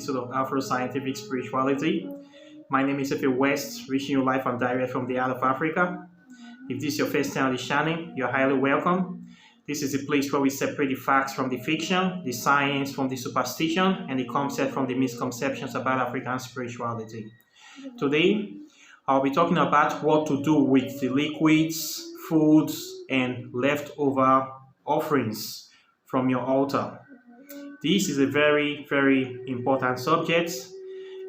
episode of Afro-Scientific Spirituality. My name is Efe West, reaching you live and direct from the Isle of Africa. If this is your first time on the channel, you're highly welcome. This is a place where we separate the facts from the fiction, the science from the superstition, and the concept from the misconceptions about African spirituality. Today, I'll be talking about what to do with the liquids, foods, and leftover offerings from your altar. This is a very, very important subject,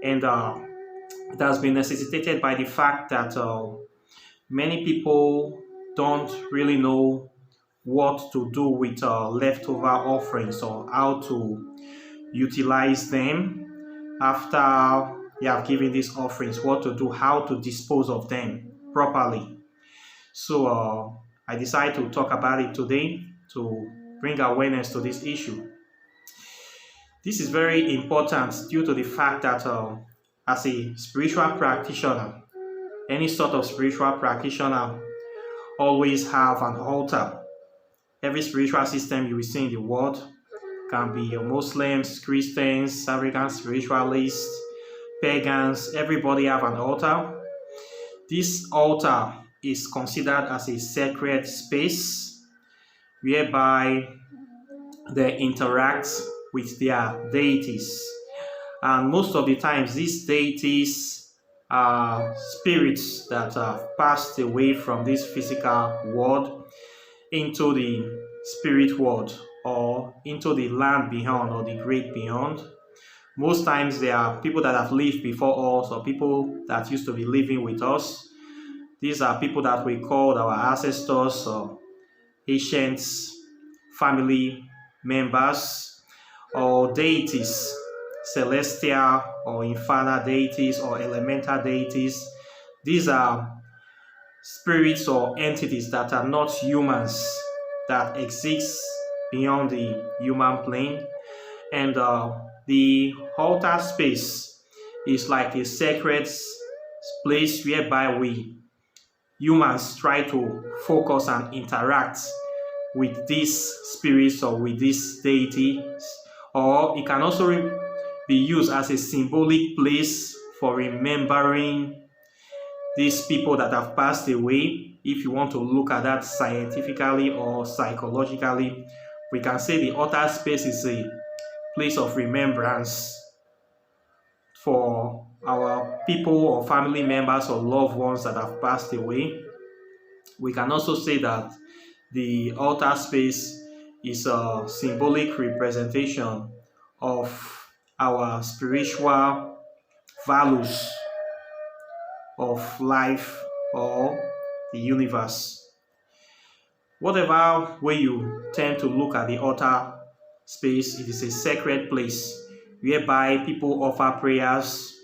and it has been necessitated by the fact that many people don't really know what to do with leftover offerings or how to utilize them after you have given these offerings, what to do, how to dispose of them properly. So I decided to talk about it today to bring awareness to this issue. This is very important due to the fact that as a spiritual practitioner, any sort of spiritual practitioner always have an altar. Every spiritual system you will see in the world can be Muslims, Christians, African spiritualists, pagans, everybody have an altar. This altar is considered as a sacred space whereby they interact with their deities, and most of the times these deities are spirits that have passed away from this physical world into the spirit world or into the land beyond or the great beyond. Most times they are people that have lived before us or people that used to be living with us. These are people that we call our ancestors or ancient family members, or deities, celestial or infernal deities or elemental deities. These are spirits or entities that are not humans, that exist beyond the human plane. And the altar space is like a sacred place whereby we humans try to focus and interact with these spirits or with these deities. Or it can also be used as a symbolic place for remembering these people that have passed away. If you want to look at that scientifically or psychologically, we can say the altar space is a place of remembrance for our people or family members or loved ones that have passed away. We can also say that the altar space is a symbolic representation of our spiritual values of life or the universe. Whatever way you tend to look at the altar space, it is a sacred place whereby people offer prayers,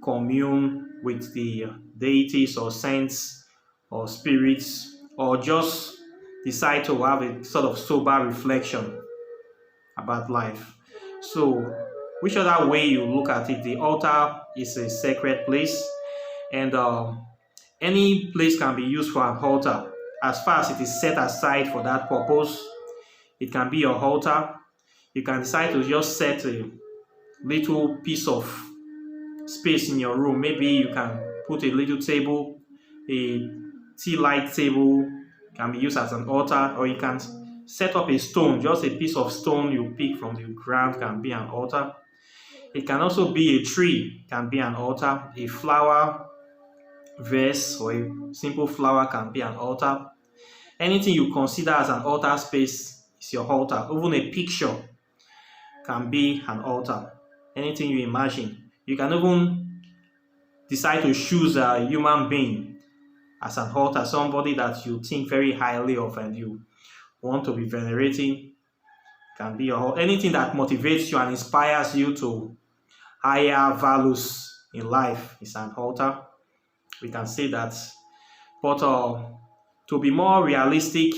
commune with the deities or saints or spirits, or just decide to have a sort of sober reflection about life. So whichever way you look at it, the altar is a sacred place, and any place can be used for an altar as far as it is set aside for that purpose. It can be your altar. You can decide to just set a little piece of space in your room. Maybe you can put a little table, a tea light table can be used as an altar, or you can set up a stone, just a piece of stone you pick from the ground can be an altar. It can also be a tree, can be an altar. A flower vase or a simple flower can be an altar. Anything you consider as an altar space is your altar. Even a picture can be an altar. Anything you imagine. You can even decide to choose a human being as an altar, somebody that you think very highly of and you want to be venerating can be your altar. Anything that motivates you and inspires you to higher values in life is an altar. We can say that. But to be more realistic,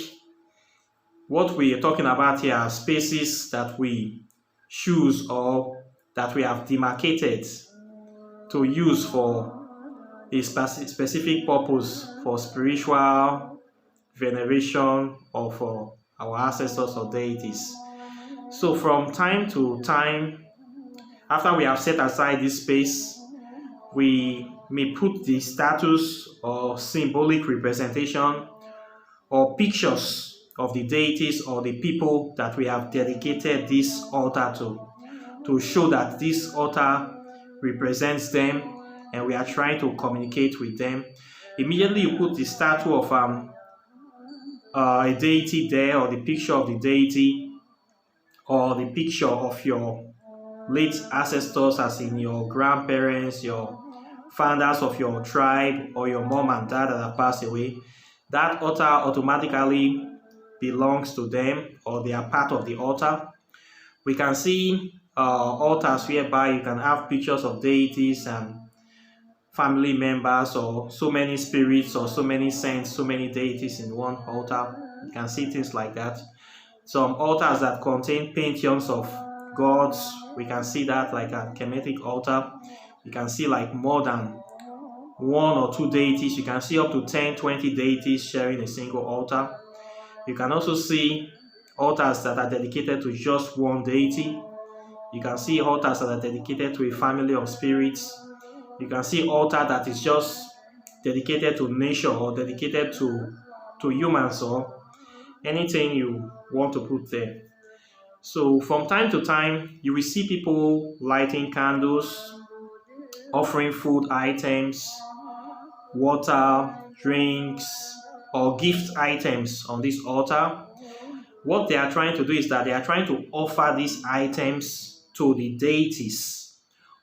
what we are talking about here are spaces that we choose or that we have demarcated to use for a specific purpose, for spiritual veneration or for our ancestors or deities. So from time to time, After we have set aside this space, we may put the status or symbolic representation or pictures of the deities or the people that we have dedicated this altar to show that this altar represents them and we are trying to communicate with them. Immediately you put the statue of a deity there, or the picture of the deity, or the picture of your late ancestors, as in your grandparents, your founders of your tribe, or your mom and dad that have passed away. That altar automatically belongs to them, or they are part of the altar. We can see altars whereby you can have pictures of deities and family members, or so many spirits, or so many saints, so many deities in one altar. You can see things like that. Some altars that contain pantheons of gods, we can see that, like a Kemetic altar. You can see like more than one or two deities. You can see up to 10, 20 deities sharing a single altar. You can also see altars that are dedicated to just one deity. You can see altars that are dedicated to a family of spirits. You can see altar that is just dedicated to nature, or dedicated to humans, or anything you want to put there. So from time to time, you will see people lighting candles, offering food items, water, drinks, or gift items on this altar. What they are trying to do is that they are trying to offer these items to the deities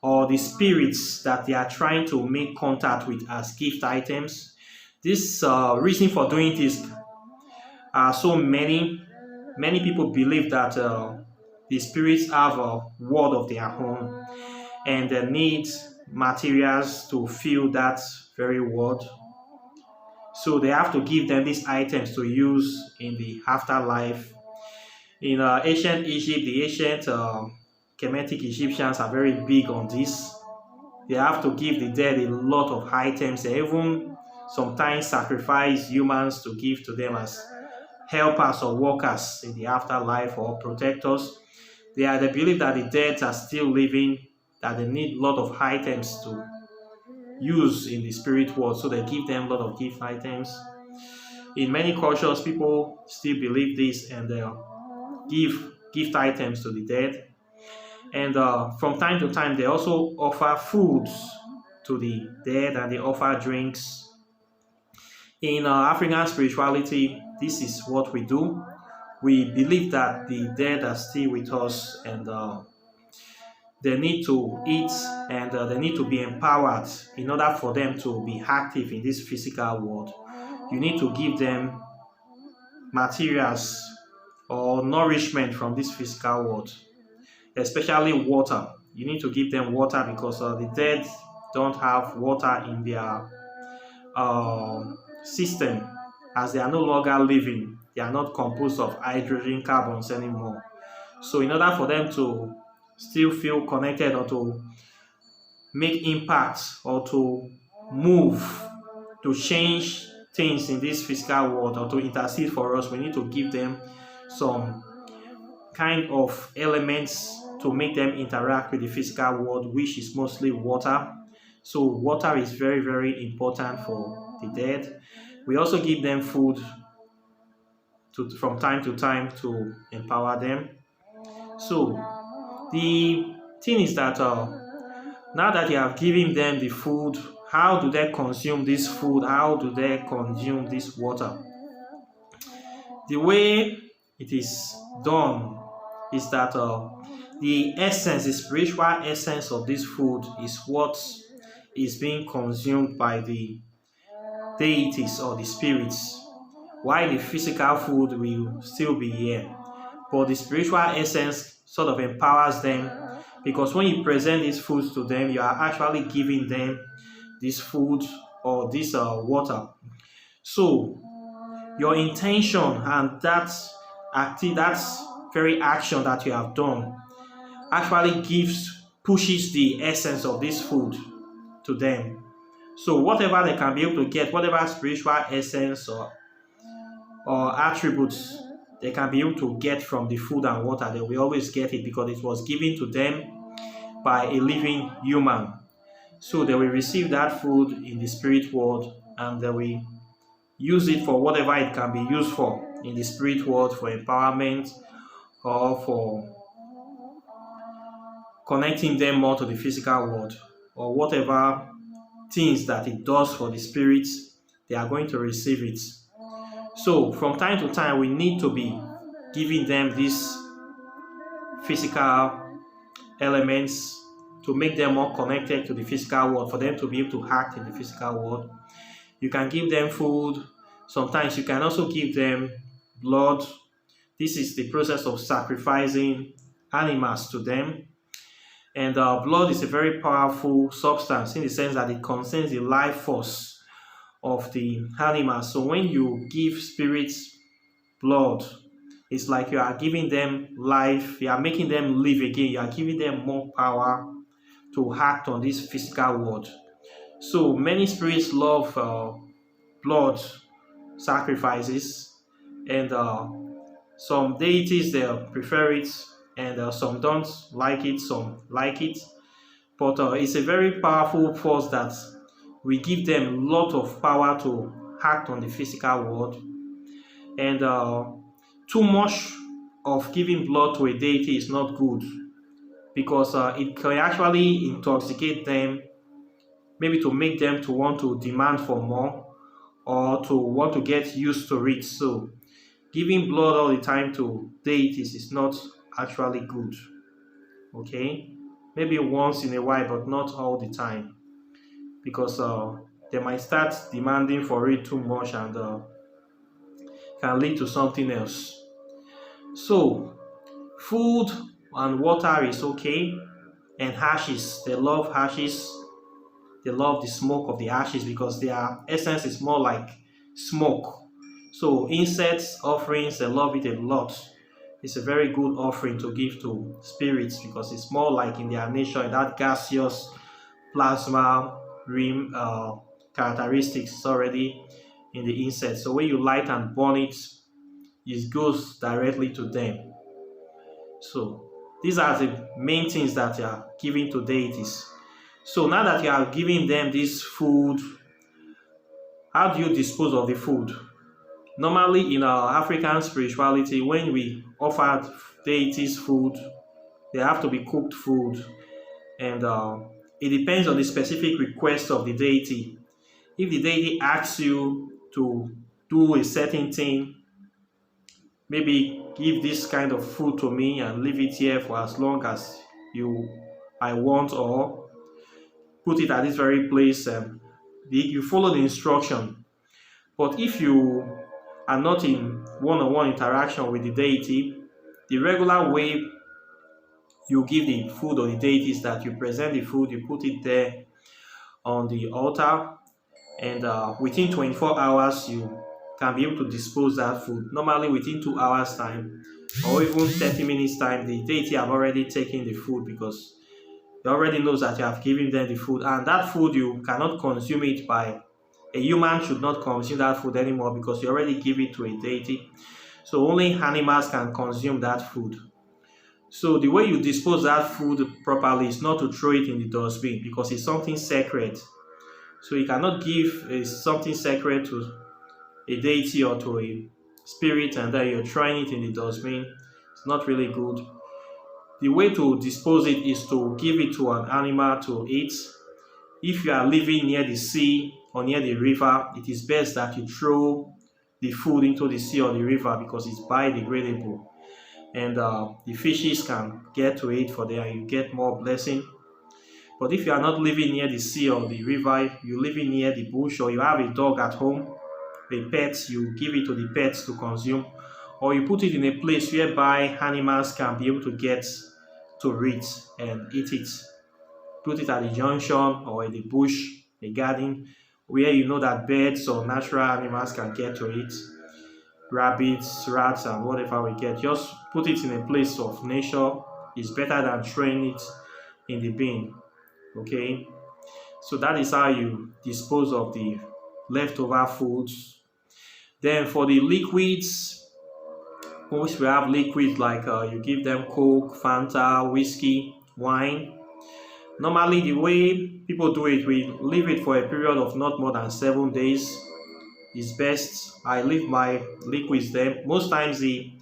or the spirits that they are trying to make contact with as gift items. This reason for doing this are so many. Many people believe that the spirits have a world of their own, and they need materials to fill that very world. So they have to give them these items to use in the afterlife. In ancient Egypt, the ancient Kemetic Egyptians are very big on this. They have to give the dead a lot of items. They even sometimes sacrifice humans to give to them as helpers or workers in the afterlife, or protectors. They believe that the dead are still living, that they need a lot of items to use in the spirit world, so they give them a lot of gift items. In many cultures, people still believe this, and they give gift items to the dead. And from time to time, they also offer foods to the dead, and they offer drinks. In African spirituality, this is what we do. We believe that the dead are still with us, and they need to eat, and they need to be empowered in order for them to be active in this physical world. You need to give them materials or nourishment from this physical world, especially water. You need to give them water, because the dead don't have water in their system, as they are no longer living. They are not composed of hydrogen carbons anymore. So in order for them to still feel connected, or to make impact, or to move, to change things in this physical world, or to intercede for us, we need to give them some kind of elements to make them interact with the physical world, which is mostly water. So water is very, very important for the dead. We also give them food from time to time to empower them. So the thing is that now that you have given them the food, how do they consume this food? How do they consume this water? The way it is done is that the essence, the spiritual essence of this food is what is being consumed by the deities or the spirits, while the physical food will still be here. But the spiritual essence sort of empowers them, because when you present these foods to them, you are actually giving them this food or this water. So your intention and that very action that you have done actually pushes the essence of this food to them. So whatever they can be able to get, whatever spiritual essence or attributes they can be able to get from the food and water, they will always get it, because it was given to them by a living human. So they will receive that food in the spirit world, and they will use it for whatever it can be used for in the spirit world, for empowerment or for connecting them more to the physical world, or whatever things that it does for the spirit, they are going to receive it. So from time to time, we need to be giving them these physical elements to make them more connected to the physical world, for them to be able to act in the physical world. You can give them food. Sometimes you can also give them blood. This is the process of sacrificing animals to them. And blood is a very powerful substance in the sense that it contains the life force of the animal. So when you give spirits blood, it's like you are giving them life, you are making them live again, you are giving them more power to act on this physical world. So many spirits love blood sacrifices, and some deities they prefer it, and some don't like it, some like it. But it's a very powerful force that we give them a lot of power to act on the physical world. And too much of giving blood to a deity is not good, because it can actually intoxicate them, maybe to make them to want to demand for more or to want to get used to it. So giving blood all the time to deities is not actually good. Okay, maybe once in a while, but not all the time, because they might start demanding for it too much, and can lead to something else. So food and water is okay, and ashes, they love ashes. They love the smoke of the ashes because their essence is more like smoke. So insects, offerings, they love it a lot. It's a very good offering to give to spirits because it's more like in their nature, in that gaseous plasma rim characteristics already in the insect. So when you light and burn it, it goes directly to them. So these are the main things that you are giving to deities. So now that you are giving them this food, how do you dispose of the food? Normally in our African spirituality, when we offer deities food, they have to be cooked food, and it depends on the specific request of the deity. If the deity asks you to do a certain thing, maybe give this kind of food to me and leave it here for as long as I want, or put it at this very place, you follow the instruction. But if you are not in one-on-one interaction with the deity, the regular way you give the food or the deity is that you present the food, you put it there on the altar, and within 24 hours you can be able to dispose that food. Normally within 2 hours time, or even 30 minutes time, the deity have already taken the food, because he already knows that you have given them the food, and that food you cannot consume it by a human should not consume that food anymore, because you already give it to a deity. So only animals can consume that food. So the way you dispose that food properly is not to throw it in the dustbin, because it's something sacred. So you cannot give something sacred to a deity or to a spirit and then you're throwing it in the dustbin. It's not really good. The way to dispose it is to give it to an animal to eat. If you are living near the sea or near the river, it is best that you throw the food into the sea or the river, because it's biodegradable, and the fishes can get to it for there, and you get more blessing. But if you are not living near the sea or the river, you're living near the bush, or you have a dog at home, a pet, you give it to the pets to consume, or you put it in a place whereby animals can be able to get to it and eat it. Put it at the junction or in the bush, a garden, where you know that birds or natural animals can get to it. Rabbits, rats, and whatever we get. Just put it in a place of nature. It's better than throwing it in the bin. Okay? So that is how you dispose of the leftover foods. Then for the liquids, most we have liquids like you give them Coke, Fanta, whiskey, wine. Normally, the way people do it, we leave it for a period of not more than 7 days. Is best. I leave my liquids there. Most times, the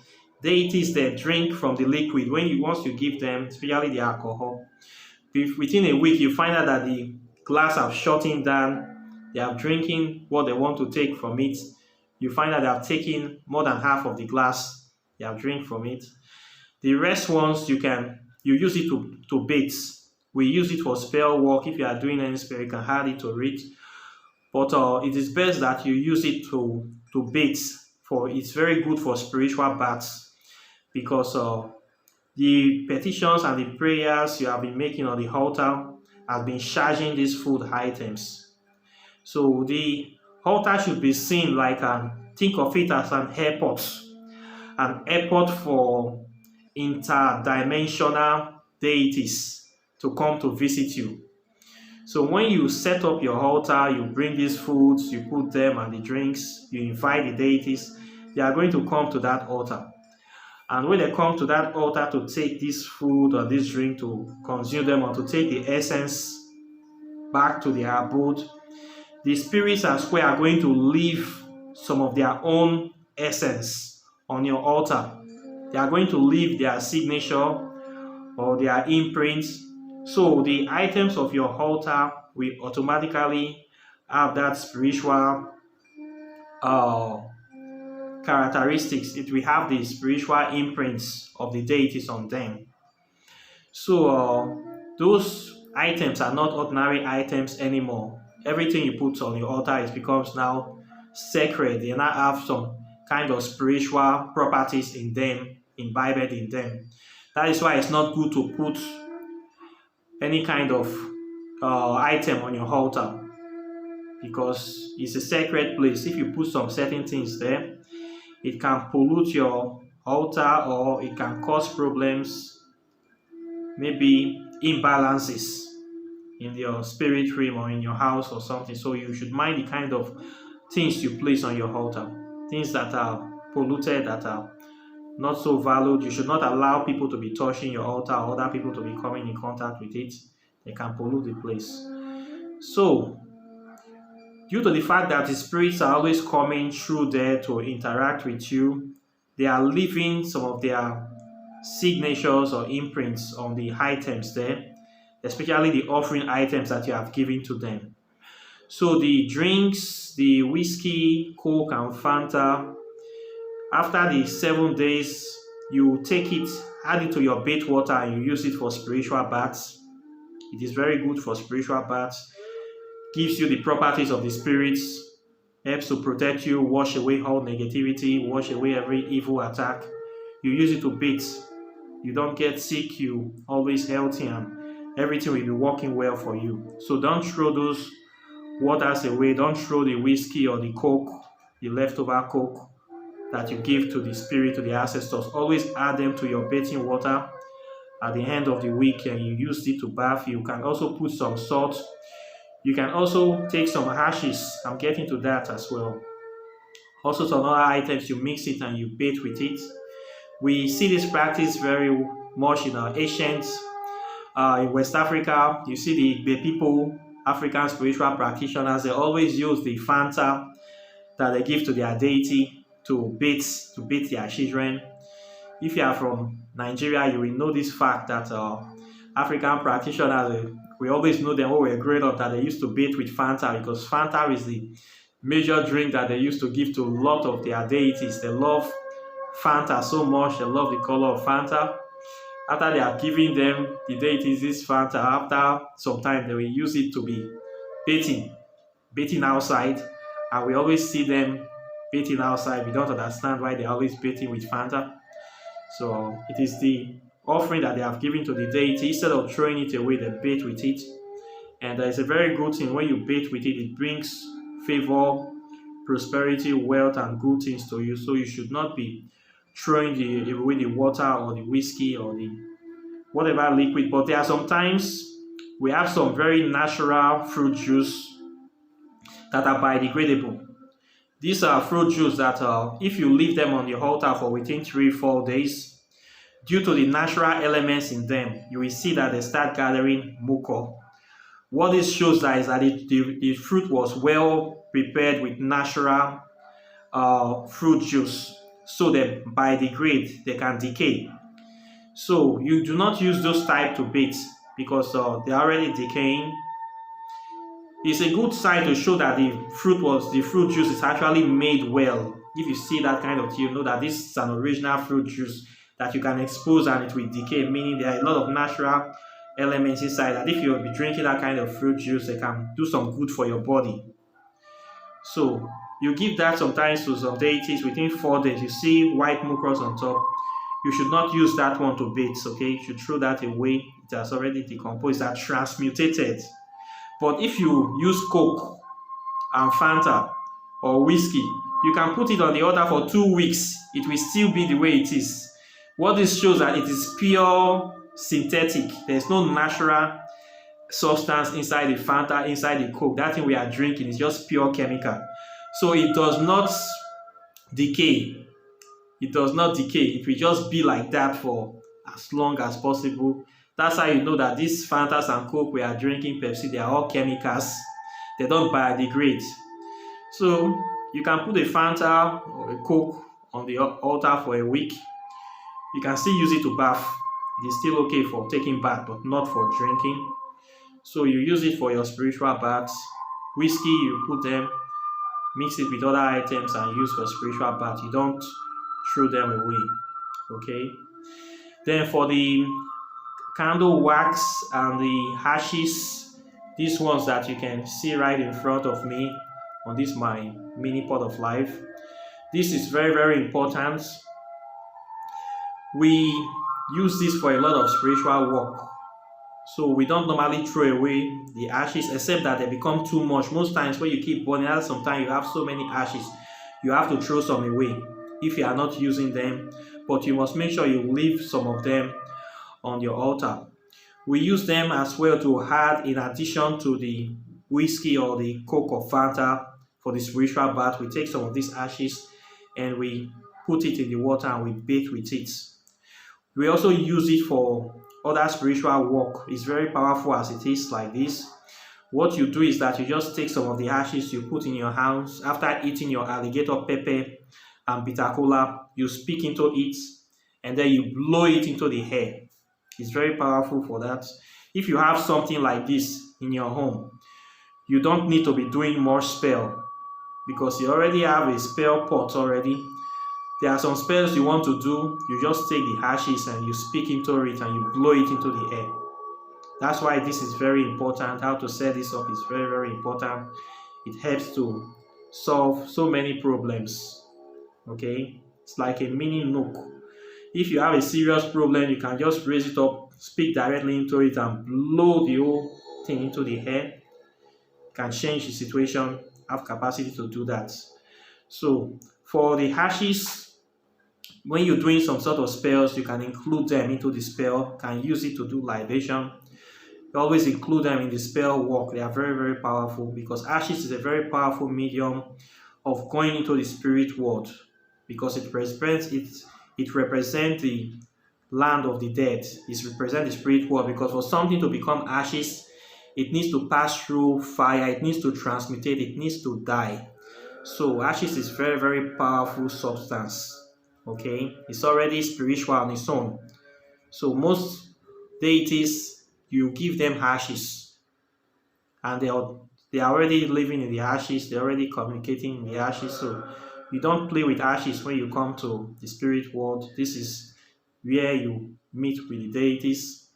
deities they drink from the liquid when you once you give them, especially the alcohol. If within a week you find out that the glass have shutting down, they are drinking what they want to take from it. You find out they have taken more than half of the glass they have drink from it. The rest ones you use it to bait. We use it for spell work. If you are doing any spell, you can add it to it. But it is best that you use it to bait. For it's very good for spiritual baths because the petitions and the prayers you have been making on the altar has been charging these food items. So the altar should be seen like think of it as an airport for interdimensional deities to come to visit you. So when you set up your altar, you bring these foods, you put them and the drinks, you invite the deities, they are going to come to that altar. And when they come to that altar to take this food or this drink to consume them or to take the essence back to their abode, the spirits as well are going to leave some of their own essence on your altar. They are going to leave their signature or their imprint. So the items of your altar will automatically have that spiritual characteristics. It will have the spiritual imprints of the deities on them. So those items are not ordinary items anymore. Everything you put on your altar becomes now sacred. They now have some kind of spiritual properties in them, imbibed in them. That is why it's not good to put any kind of item on your altar because it's a sacred place. If you put some certain things there, it can pollute your altar or it can cause problems, maybe imbalances in your spirit realm or in your house or something. So you should mind the kind of things you place on your altar. Things that are polluted, that are not so valued. You should not allow people to be touching your altar or other people to be coming in contact with it. They can pollute the place. So, due to the fact that the spirits are always coming through there to interact with you, they are leaving some of their signatures or imprints on the items there, especially the offering items that you have given to them. So the drinks, the whiskey, Coke and Fanta, after the 7 days, you take it, add it to your bait water and you use it for spiritual baths. It is very good for spiritual baths. Gives you the properties of the spirits, helps to protect you, wash away all negativity, wash away every evil attack. You use it to bathe. You don't get sick, you always healthy and everything will be working well for you. So don't throw those waters away. Don't throw the whiskey or the Coke, the leftover Coke that you give to the spirit, to the ancestors. Always add them to your bathing water at the end of the week and you use it to bath. You can also put some salt. You can also take some ashes. I'm getting to that as well. Also some other items, you mix it and you bathe with it. We see this practice very much in our ancient, in West Africa. You see the people, African spiritual practitioners, they always use the Fanta that they give to their deity to bathe their children. If you are from Nigeria, you will know this fact that African practitioners, we always know them when we were growing up that they used to bathe with Fanta because Fanta is the major drink that they used to give to a lot of their deities. They love Fanta so much, they love the color of Fanta. After they have given them, the deities, this Fanta, after some time they will use it to be bathing outside. And we always see them bathing outside. We don't understand why they're always bathing with Fanta. So it is the offering that they have given to the deity. Instead of throwing it away, they bathe with it. And it's a very good thing. When you bathe with it, it brings favor, prosperity, wealth, and good things to you. So you should not be throwing away the water or the whiskey or the whatever liquid. But there are sometimes we have some very natural fruit juice that are biodegradable. These are fruit juice that if you leave them on the altar for within 3-4 days, due to the natural elements in them, you will see that they start gathering mucor. What this shows that is that the fruit was well prepared with natural fruit juice, so that by the grade they can decay. So you do not use those type to bait because they are already decaying. It's a good sign to show that the fruit juice is actually made well. If you see that kind of thing, you know that this is an original fruit juice that you can expose and it will decay, meaning there are a lot of natural elements inside that if you'll be drinking that kind of fruit juice, they can do some good for your body. So you give that sometimes to some deities. Within 4 days, you see white mucus on top. You should not use that one to bait, okay? You should throw that away. It has already decomposed, that transmutated. But if you use Coke and Fanta or whiskey, you can put it on the altar for 2 weeks. It will still be the way it is. What this shows that it is pure synthetic. There's no natural substance inside the Fanta, inside the Coke. That thing we are drinking is just pure chemical. So it does not decay. It does not decay. It will just be like that for as long as possible. That's how you know that these Fantas and Coke we are drinking, Pepsi, they are all chemicals. They don't biodegrade. So you can put a Fanta or a Coke on the altar for a week. You can still use it to bath. It is still okay for taking bath, but not for drinking. So you use it for your spiritual baths. Whiskey, you put them, mix it with other items and use for spiritual bath. You don't throw them away. Okay. Then for the candle wax and the ashes, these ones that you can see right in front of me on this my mini pot of life, this is very, very important. We use this for a lot of spiritual work. So we don't normally throw away the ashes except that they become too much. Most times when you keep burning, sometimes you have so many ashes, you have to throw some away if you are not using them. But you must make sure you leave some of them on your altar. We use them as well to add in addition to the whiskey or the Coke or Fanta for the spiritual bath. We take some of these ashes and we put it in the water and we bathe with it. We also use it for other spiritual work. It's very powerful as it is like this. What you do is that you just take some of the ashes you put in your hands after eating your alligator pepper and bitter cola. You speak into it and then you blow it into the air. It's very powerful for that. If you have something like this in your home, you don't need to be doing more spell because you already have a spell pot already. There are some spells you want to do, you just take the ashes and you speak into it and you blow it into the air. That's why this is very important. How to set this up is very, very important. It helps to solve so many problems. Okay? It's like a mini nook. If you have a serious problem, you can just raise it up, speak directly into it and blow the whole thing into the air. You can change the situation, have capacity to do that. So for the ashes, when you're doing some sort of spells, you can include them into the spell, can use it to do libation. You always include them in the spell work. They are very, very powerful because ashes is a very powerful medium of going into the spirit world because it represents the land of the dead. It represents the spirit world because for something to become ashes, it needs to pass through fire, it needs to transmutate, it needs to die. So ashes is very, very powerful substance. Okay, it's already spiritual on its own. So most deities, you give them ashes and they are already living in the ashes, they're already communicating in the ashes. So you don't play with ashes when you come to the spirit world. This is where you meet with the deities.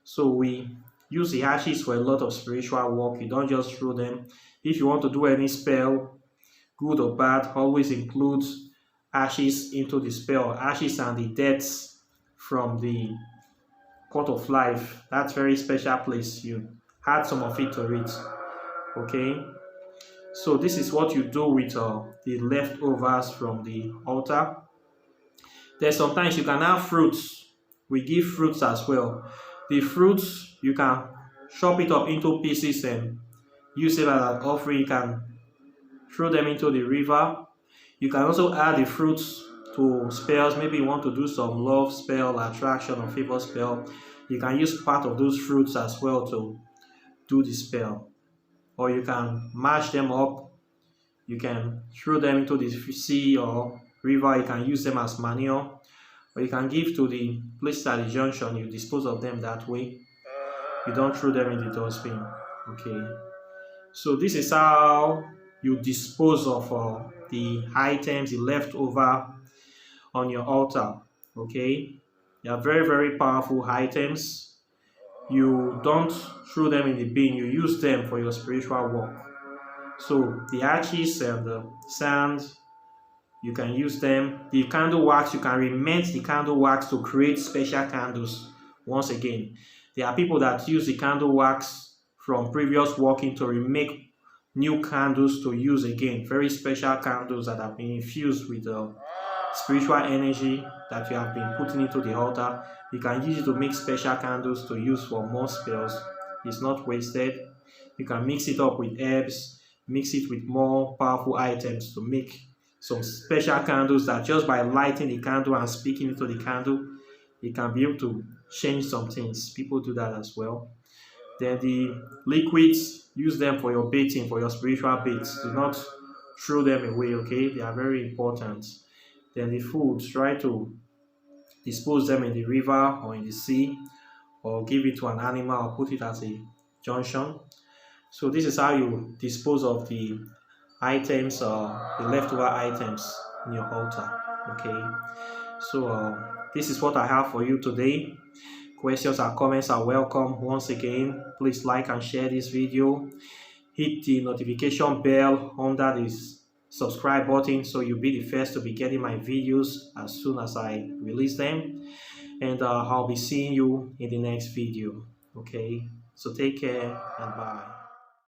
So we use the ashes for a lot of spiritual work. You don't just throw them. If you want to do any spell, good or bad, always include ashes into the spell. Ashes and the deaths from the pot of life. That's very special place. You add some of it to it. Okay. So this is what you do with the leftovers from the altar. Then sometimes you can have fruits. We give fruits as well. The fruits, you can chop it up into pieces and use it as an offering. You can throw them into the river. You can also add the fruits to spells. Maybe you want to do some love spell, attraction, or favor spell. You can use part of those fruits as well to do the spell. Or you can mash them up. You can throw them into the sea or river. You can use them as manure. Or you can give to the place at the junction. You dispose of them that way. You don't throw them in the dustbin. Okay. So this is how you dispose of the items, the leftover on your altar. Okay. They are very, very powerful items. You don't throw them in the bin. You use them for your spiritual work. So the ashes and the sand, you can use them. The candle wax, you can remelt the candle wax to create special candles. Once again, there are people that use the candle wax from previous working to remake new candles to use again. Very special candles that have been infused with the spiritual energy that you have been putting into the altar. You can use it to make special candles to use for more spells. It's not wasted. You can mix it up with herbs, mix it with more powerful items to make some special candles that just by lighting the candle and speaking into the candle, it can be able to change some things. People do that as well. Then the liquids, use them for your bathing, for your spiritual baths. Do not throw them away, okay? They are very important. Then the foods, try to dispose them in the river or in the sea, or give it to an animal or put it as a junction. So this is how you dispose of the items, the leftover items in your altar. Okay. So this is what I have for you today. Questions and comments are welcome. Once again, please like and share this video. Hit the notification bell under this subscribe button so you'll be the first to be getting my videos as soon as I release them. And I'll be seeing you in the next video. Okay. So take care and bye.